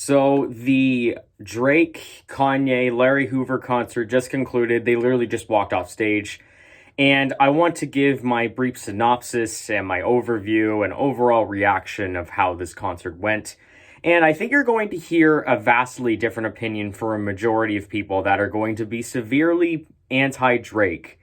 So the Drake, Kanye, Larry Hoover concert just concluded. They literally just walked off stage. And I want to give my brief synopsis and my overview and overall reaction of how this concert went. And I think you're going to hear a vastly different opinion for a majority of people that are going to be severely anti-Drake.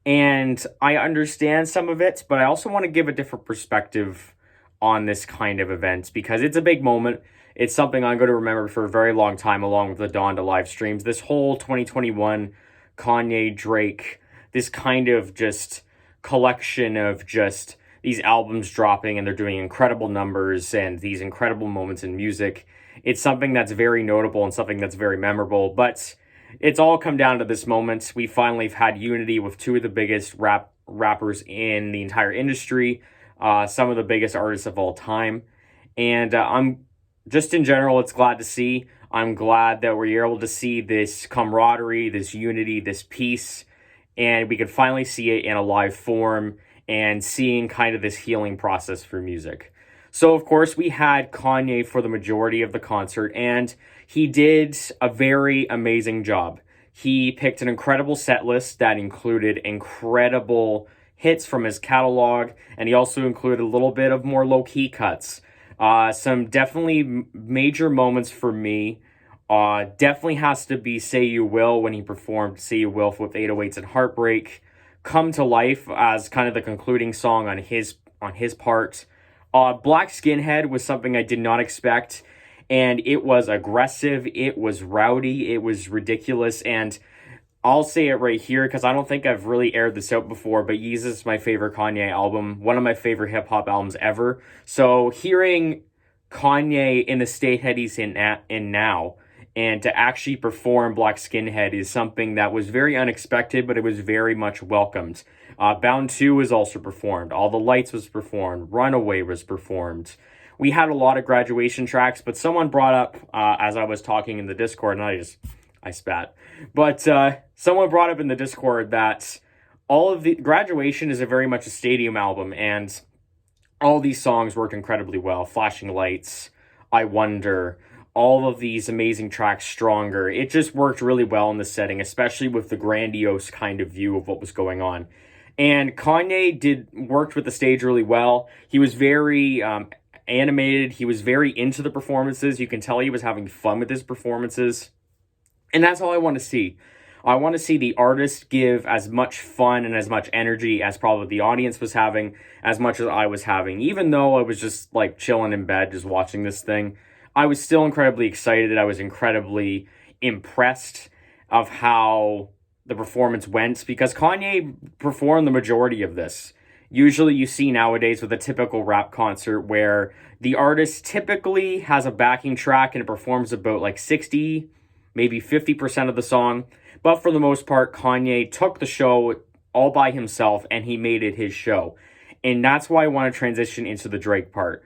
And I understand some of it, but I also want to give a different perspective on this kind of event because it's a big moment. It's something I'm going to remember for a very long time, along with the Donda live streams. This whole 2021 Kanye Drake, this kind of just collection of just these albums dropping and they're doing incredible numbers and these incredible moments in music. It's something that's very notable and something that's very memorable, but it's all come down to this moment. We finally have had unity with two of the biggest rappers in the entire industry, some of the biggest artists of all time. And I'm just in general, it's glad to see. I'm glad that we're able to see this camaraderie, this unity, this peace, and we could finally see it in a live form and seeing kind of this healing process for music. So, of course, we had Kanye for the majority of the concert, and he did a very amazing job. He picked an incredible set list that included incredible hits from his catalog, and he also included a little bit of more low-key cuts. Some definitely major moments for me. Definitely has to be Say You Will when he performed Say You Will with 808s and Heartbreak. Come to Life as kind of the concluding song on his part. Black Skinhead was something I did not expect, and it was aggressive, it was rowdy, it was ridiculous, and I'll say it right here because I don't think I've really aired this out before, but Yeezus is my favorite Kanye album, one of my favorite hip-hop albums ever. So hearing Kanye in the state that he's in now, and to actually perform Black Skinhead is something that was very unexpected, but it was very much welcomed. Bound 2 was also performed. All the Lights was performed. Runaway was performed. We had a lot of graduation tracks, but someone brought up, as I was talking in the Discord, and I spat. But someone brought up in the Discord that all of the Graduation is very much a stadium album, and all these songs worked incredibly well. Flashing Lights, I Wonder, all of these amazing tracks, Stronger. It just worked really well in the setting, especially with the grandiose kind of view of what was going on. And Kanye worked with the stage really well. He was very animated. He was very into the performances. You can tell he was having fun with his performances. And that's all I want to see. I want to see the artist give as much fun and as much energy as probably the audience was having, as much as I was having. Even though I was just like chilling in bed, just watching this thing, I was still incredibly excited. I was incredibly impressed of how the performance went because Kanye performed the majority of this. Usually you see nowadays with a typical rap concert where the artist typically has a backing track and it performs about like 60, maybe 50% of the song. But for the most part, Kanye took the show all by himself and he made it his show. And that's why I want to transition into the Drake part.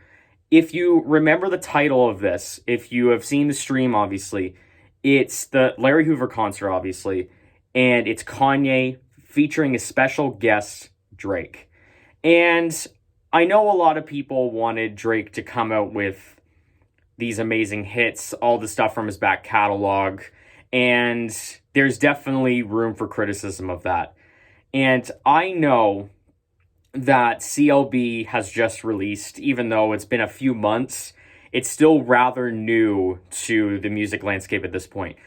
If you remember the title of this, if you have seen the stream, obviously, it's the Larry Hoover concert, obviously, and it's Kanye featuring a special guest, Drake. And I know a lot of people wanted Drake to come out with these amazing hits, all the stuff from his back catalog, and there's definitely room for criticism of that. And I know that CLB has just released, even though it's been a few months, it's still rather new to the music landscape at this point.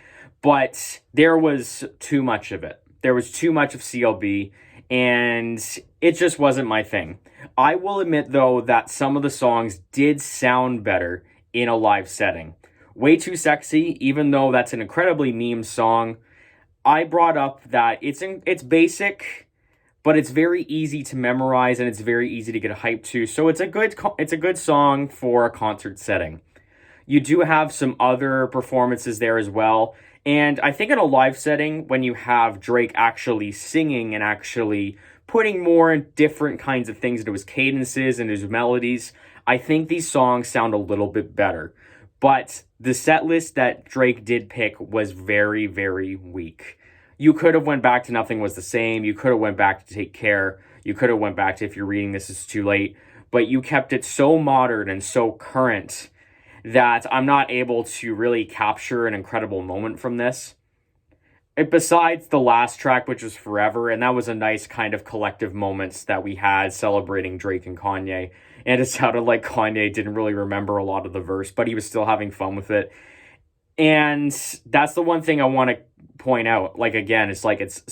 But there was too much of it. There was too much of CLB, and it just wasn't my thing. I will admit, though, that some of the songs did sound better in a live setting. Way Too Sexy, even though that's an incredibly meme song, I brought up that it's basic, but it's very easy to memorize and it's very easy to get hyped to. So it's a good song for a concert setting. You do have some other performances there as well. And I think in a live setting, when you have Drake actually singing and actually putting more different kinds of things into his cadences and his melodies, I think these songs sound a little bit better. But the set list that Drake did pick was very, very weak. You could have went back to Nothing Was the Same. You could have went back to Take Care. You could have went back to If You're Reading This Is Too Late. But you kept it so modern and so current that I'm not able to really capture an incredible moment from this. Besides the last track, which was Forever, and that was a nice kind of collective moments that we had celebrating Drake and Kanye. And it sounded like Kanye didn't really remember a lot of the verse, but he was still having fun with it. And that's the one thing I want to point out. Like, again, it's like it's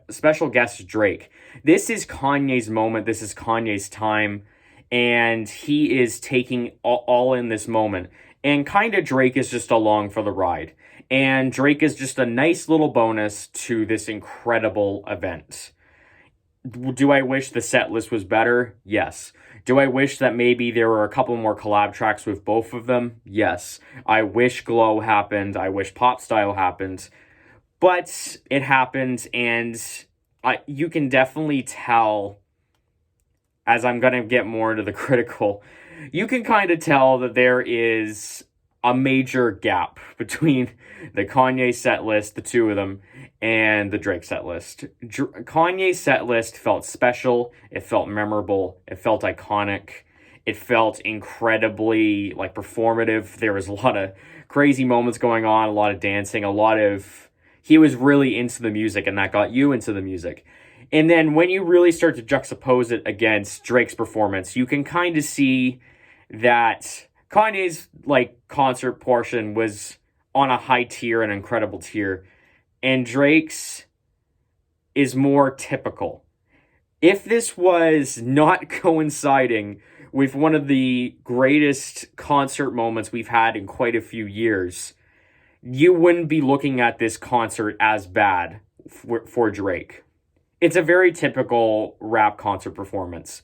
special guest Drake. This is Kanye's moment. This is Kanye's time. And he is taking all in this moment. And kind of Drake is just along for the ride. And Drake is just a nice little bonus to this incredible event. Do I wish the set list was better? Yes. Do I wish that maybe there were a couple more collab tracks with both of them? Yes. I wish Glow happened. I wish Pop Style happened. But it happened, and you can definitely tell, as I'm going to get more into the critical, you can kind of tell that there is a major gap between the Kanye set list, the two of them, and the Drake set list. Kanye's set list felt special, it felt memorable, it felt iconic, it felt incredibly like performative. There was a lot of crazy moments going on, a lot of dancing, he was really into the music, and that got you into the music. And then when you really start to juxtapose it against Drake's performance, you can kind of see that Kanye's concert portion was on a high tier, an incredible tier, and Drake's is more typical. If this was not coinciding with one of the greatest concert moments we've had in quite a few years, you wouldn't be looking at this concert as bad for Drake. It's a very typical rap concert performance.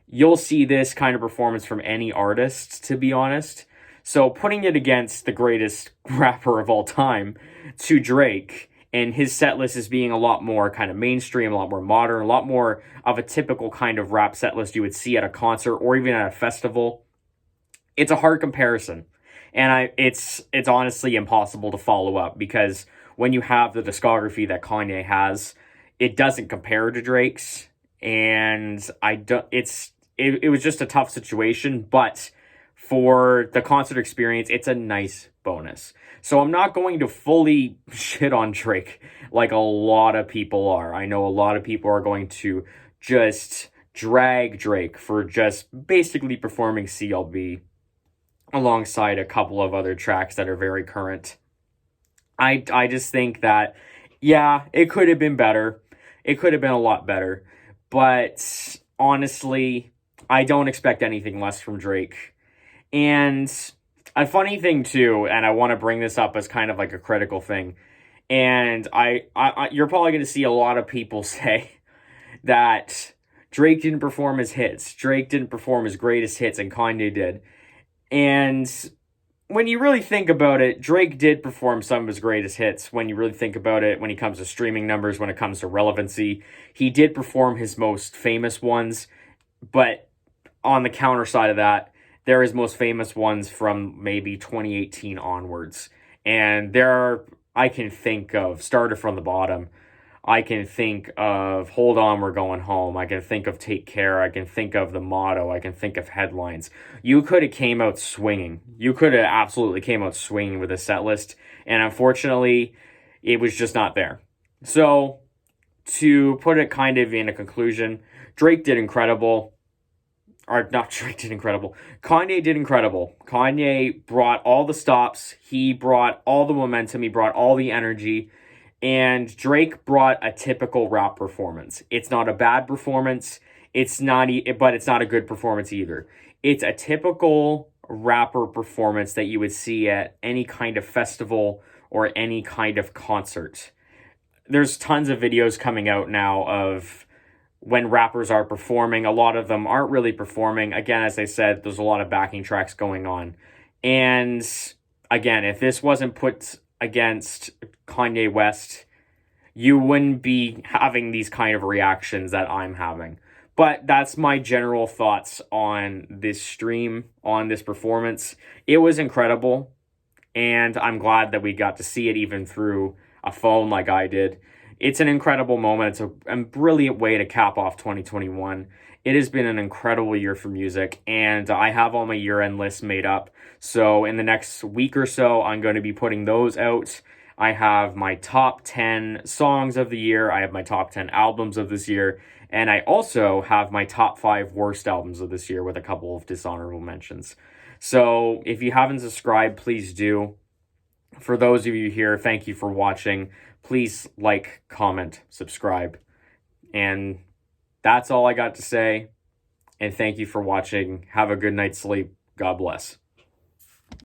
You'll see this kind of performance from any artist, to be honest. So putting it against the greatest rapper of all time to Drake, and his set list as being a lot more kind of mainstream, a lot more modern, a lot more of a typical kind of rap set list you would see at a concert or even at a festival, it's a hard comparison. And it's honestly impossible to follow up, because when you have the discography that Kanye has, it doesn't compare to Drake's. And it was just a tough situation, but for the concert experience, it's a nice bonus. So I'm not going to fully shit on Drake like a lot of people are. I know a lot of people are going to just drag Drake for just basically performing CLB alongside a couple of other tracks that are very current. I just think that, yeah, it could have been better. It could have been a lot better. But honestly, I don't expect anything less from Drake. And a funny thing too, and I want to bring this up as kind of like a critical thing, and you're probably going to see a lot of people say that Drake didn't perform his hits. Drake didn't perform his greatest hits, and Kanye did. And when you really think about it, Drake did perform some of his greatest hits. When you really think about it, when it comes to streaming numbers, when it comes to relevancy, he did perform his most famous ones. But on the counter side of that, there are his most famous ones from maybe 2018 onwards. And I can think of Started from the Bottom. I can think of Hold On, We're Going Home. I can think of Take Care. I can think of The Motto. I can think of Headlines. You could have came out swinging. You could have absolutely came out swinging with a set list. And unfortunately, it was just not there. So, to put it kind of in a conclusion, Drake did incredible. Or not Drake did incredible. Kanye did incredible. Kanye brought all the stops. He brought all the momentum. He brought all the energy. And Drake brought a typical rap performance. It's not a bad performance. But it's not a good performance either. It's a typical rapper performance that you would see at any kind of festival or any kind of concert. There's tons of videos coming out now of when rappers are performing. A lot of them aren't really performing. Again, as I said, there's a lot of backing tracks going on. And again, if this wasn't put against Kanye West, you wouldn't be having these kind of reactions that I'm having. But that's my general thoughts on this stream, on this performance. It was incredible, and I'm glad that we got to see it even through a phone like I did. It's an incredible moment. It's a brilliant way to cap off 2021. It has been an incredible year for music, and I have all my year-end lists made up. So in the next week or so, I'm going to be putting those out. I have my top 10 songs of the year. I have my top 10 albums of this year. And I also have my top 5 worst albums of this year with a couple of dishonorable mentions. So if you haven't subscribed, please do. For those of you here, thank you for watching. Please like, comment, subscribe. And that's all I got to say. And thank you for watching. Have a good night's sleep. God bless.